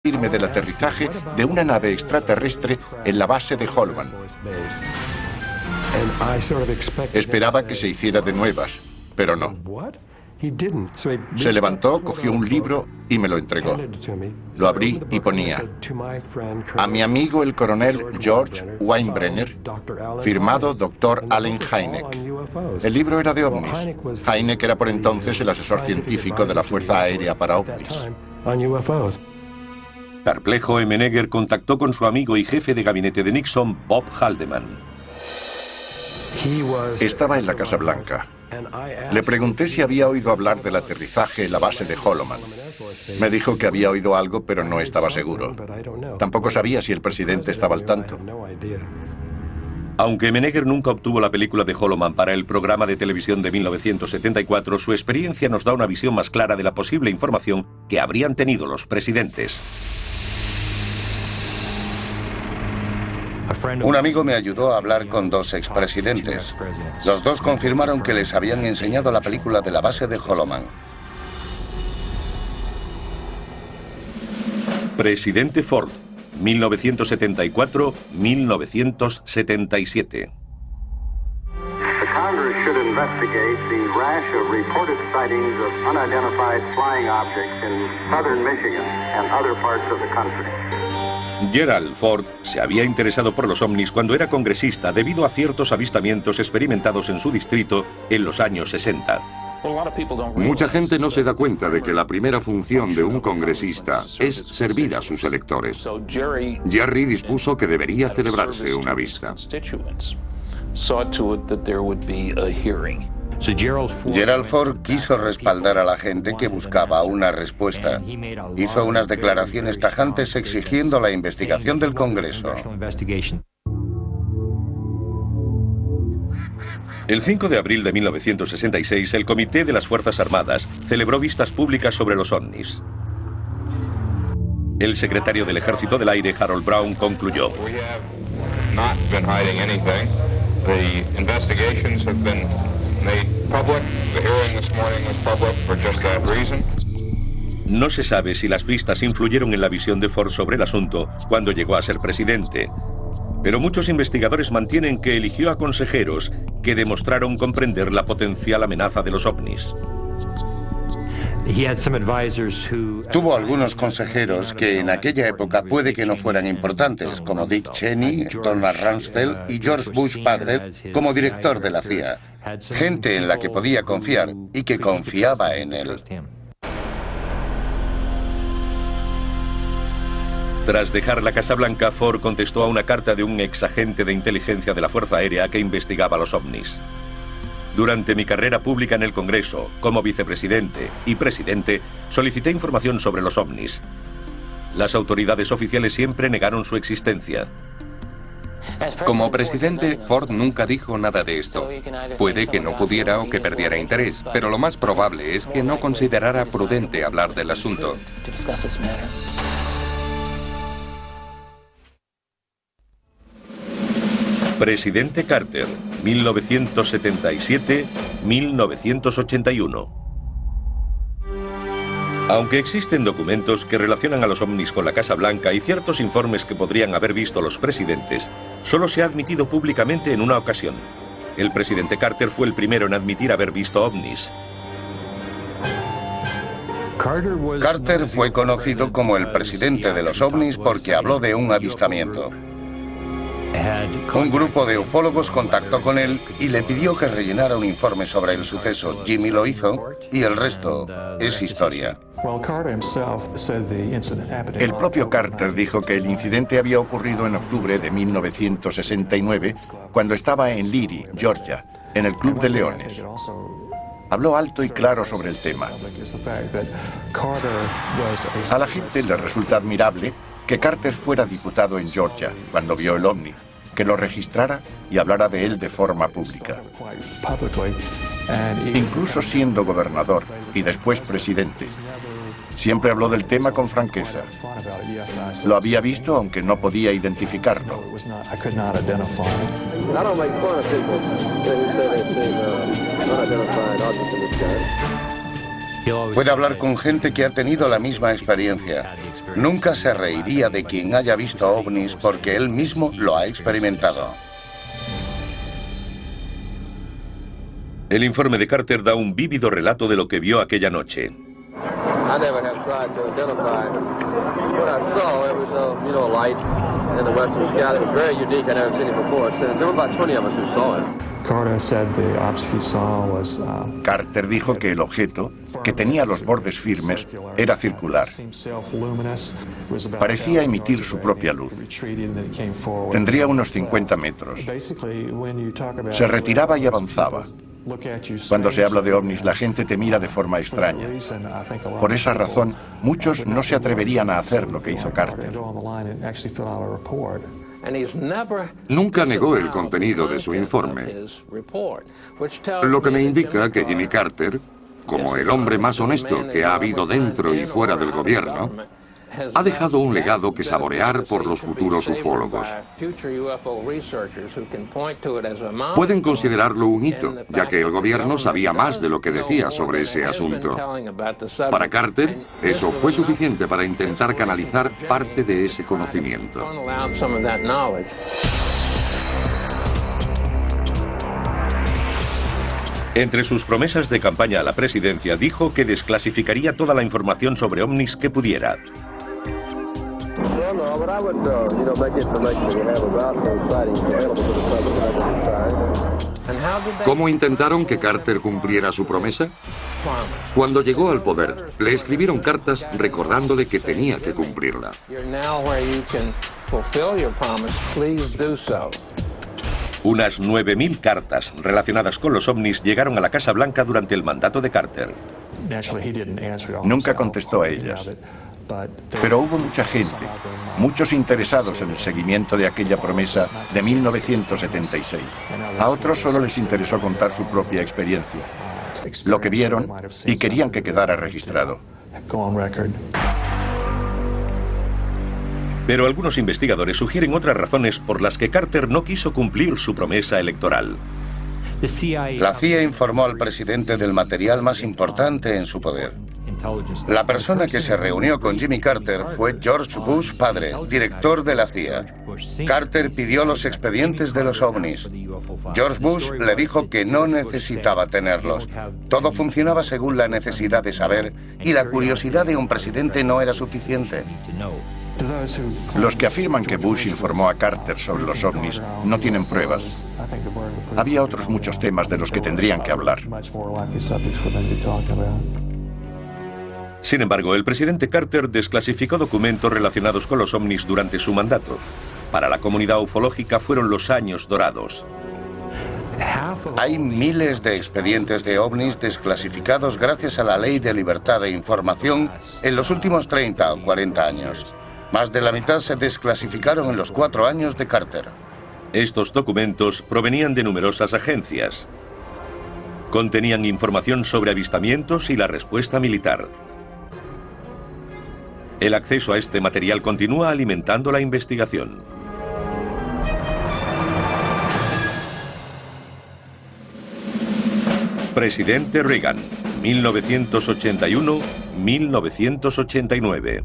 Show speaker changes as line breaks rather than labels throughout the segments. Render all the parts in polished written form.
irme del aterrizaje de una nave extraterrestre en la base de Holloman. Esperaba que se hiciera de nuevas, pero no. Se levantó, cogió un libro y me lo entregó. Lo abrí y ponía: a mi amigo el coronel George Weinbrenner, firmado Dr. Allen Hynek. El libro era de ovnis. Hynek era por entonces el asesor científico de la Fuerza Aérea para ovnis.
Perplejo, Menneger contactó con su amigo y jefe de gabinete de Nixon, Bob Haldeman.
Estaba en la Casa Blanca. Le pregunté si había oído hablar del aterrizaje en la base de Holloman. Me dijo que había oído algo, pero no estaba seguro. Tampoco sabía si el presidente estaba al tanto.
Aunque Menneger nunca obtuvo la película de Holloman para el programa de televisión de 1974, su experiencia nos da una visión más clara de la posible información que habrían tenido los presidentes.
Un amigo me ayudó a hablar con dos expresidentes. Los dos confirmaron que les habían enseñado la película de la base de Holloman.
Presidente Ford, 1974-1977.
Congress should investigate the rash of reported sightings of unidentified flying objects in southern Michigan and other parts of the country.
Gerald Ford se había interesado por los ovnis cuando era congresista debido a ciertos avistamientos experimentados en su distrito en los años 60.
Mucha gente no se da cuenta de que la primera función de un congresista es servir a sus electores. Jerry dispuso que debería celebrarse una vista.
Gerald Ford quiso respaldar a la gente que buscaba una respuesta. Hizo unas declaraciones tajantes exigiendo la investigación del Congreso.
El 5 de abril de 1966, el Comité de las Fuerzas Armadas celebró vistas públicas sobre los ovnis. El secretario del Ejército del Aire, Harold Brown, concluyó: no se sabe si las vistas influyeron en la visión de Ford sobre el asunto cuando llegó a ser presidente, pero muchos investigadores mantienen que eligió a consejeros que demostraron comprender la potencial amenaza de los ovnis.
Tuvo algunos consejeros que en aquella época puede que no fueran importantes, como Dick Cheney, Donald Rumsfeld y George Bush padre como director de la CIA. Gente en la que podía confiar y que confiaba en él.
Tras dejar la Casa Blanca, Ford contestó a una carta de un exagente de inteligencia de la Fuerza Aérea que investigaba los ovnis. Durante mi carrera pública en el Congreso, como vicepresidente y presidente, solicité información sobre los ovnis. Las autoridades oficiales siempre negaron su existencia.
Como presidente, Ford nunca dijo nada de esto. Puede que no pudiera o que perdiera interés, pero lo más probable es que no considerara prudente hablar del asunto.
Presidente Carter, 1977-1981. Aunque existen documentos que relacionan a los ovnis con la Casa Blanca y ciertos informes que podrían haber visto los presidentes, solo se ha admitido públicamente en una ocasión. El presidente Carter fue el primero en admitir haber visto ovnis.
Carter fue conocido como el presidente de los ovnis porque habló de un avistamiento. Un grupo de ufólogos contactó con él y le pidió que rellenara un informe sobre el suceso. Jimmy lo hizo y el resto es historia.
El propio Carter dijo que el incidente había ocurrido en octubre de 1969, cuando estaba en Leary, Georgia, en el Club de Leones. Habló alto y claro sobre el tema. A la gente le resulta admirable que Carter fuera diputado en Georgia cuando vio el ovni, que lo registrara y hablara de él de forma pública. Incluso siendo gobernador y después presidente, siempre habló del tema con franqueza. Lo había visto aunque no podía identificarlo.
Puede hablar con gente que ha tenido la misma experiencia. Nunca se reiría de quien haya visto ovnis porque él mismo lo ha experimentado.
El informe de Carter da un vívido relato de lo que vio aquella noche.
Carter dijo que el objeto, que tenía los bordes firmes, era circular. Parecía emitir su propia luz. Tendría unos 50 metros. Se retiraba y avanzaba. Cuando se habla de ovnis, la gente te mira de forma extraña. Por esa razón, muchos no se atreverían a hacer lo que hizo Carter.
Nunca negó el contenido de su informe, lo que me indica que Jimmy Carter, como el hombre más honesto que ha habido dentro y fuera del gobierno, ha dejado un legado que saborear por los futuros ufólogos. Pueden considerarlo un hito, ya que el gobierno sabía más de lo que decía sobre ese asunto. Para Carter, eso fue suficiente para intentar canalizar parte de ese conocimiento.
Entre sus promesas de campaña a la presidencia, dijo que desclasificaría toda la información sobre ovnis que pudiera.
¿Cómo intentaron que Carter cumpliera su promesa? Cuando llegó al poder, le escribieron cartas recordándole que tenía que cumplirla.
Unas 9.000 cartas relacionadas con los ovnis llegaron a la Casa Blanca durante el mandato de Carter.
Nunca contestó a ellas. Pero hubo mucha gente, muchos interesados en el seguimiento de aquella promesa de 1976. A otros solo les interesó contar su propia experiencia, lo que vieron y querían que quedara registrado.
Pero algunos investigadores sugieren otras razones por las que Carter no quiso cumplir su promesa electoral.
La CIA informó al presidente del material más importante en su poder. La persona que se reunió con Jimmy Carter fue George Bush padre, director de la CIA. Carter pidió los expedientes de los ovnis. George Bush le dijo que no necesitaba tenerlos. Todo funcionaba según la necesidad de saber y la curiosidad de un presidente no era suficiente.
Los que afirman que Bush informó a Carter sobre los ovnis no tienen pruebas. Había otros muchos temas de los que tendrían que hablar.
Sin embargo, el presidente Carter desclasificó documentos relacionados con los ovnis durante su mandato. Para la comunidad ufológica fueron los años dorados.
Hay miles de expedientes de ovnis desclasificados gracias a la Ley de Libertad de Información en los últimos 30 o 40 años. Más de la mitad se desclasificaron en los 4 años de Carter.
Estos documentos provenían de numerosas agencias. Contenían información sobre avistamientos y la respuesta militar. El acceso a este material continúa alimentando la investigación. Presidente Reagan, 1981-1989.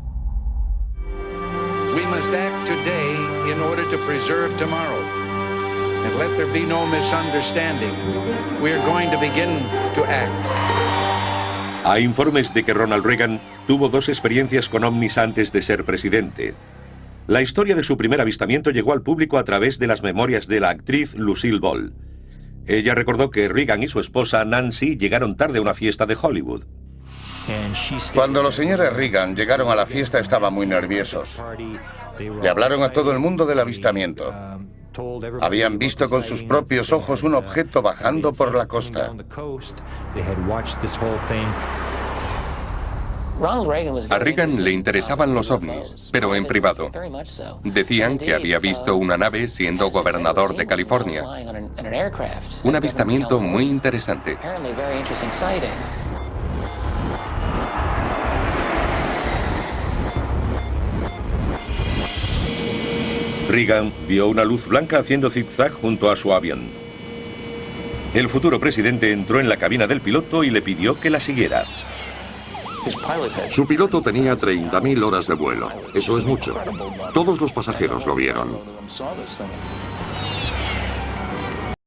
We must act today in order to preserve tomorrow. And let there be no misunderstanding. We are going to begin to act.
Hay informes de que Ronald Reagan tuvo 2 experiencias con ovnis antes de ser presidente. La historia de su primer avistamiento llegó al público a través de las memorias de la actriz Lucille Ball. Ella recordó que Reagan y su esposa Nancy llegaron tarde a una fiesta de Hollywood.
Cuando los señores Reagan llegaron a la fiesta estaban muy nerviosos. Le hablaron a todo el mundo del avistamiento. Habían visto con sus propios ojos un objeto bajando por la costa.
A Reagan le interesaban los ovnis, pero en privado. Decían que había visto una nave siendo gobernador de California. Un avistamiento muy interesante.
Reagan vio una luz blanca haciendo zigzag junto a su avión. El futuro presidente entró en la cabina del piloto y le pidió que la siguiera.
Su piloto tenía 30.000 horas de vuelo. Eso es mucho. Todos los pasajeros lo vieron.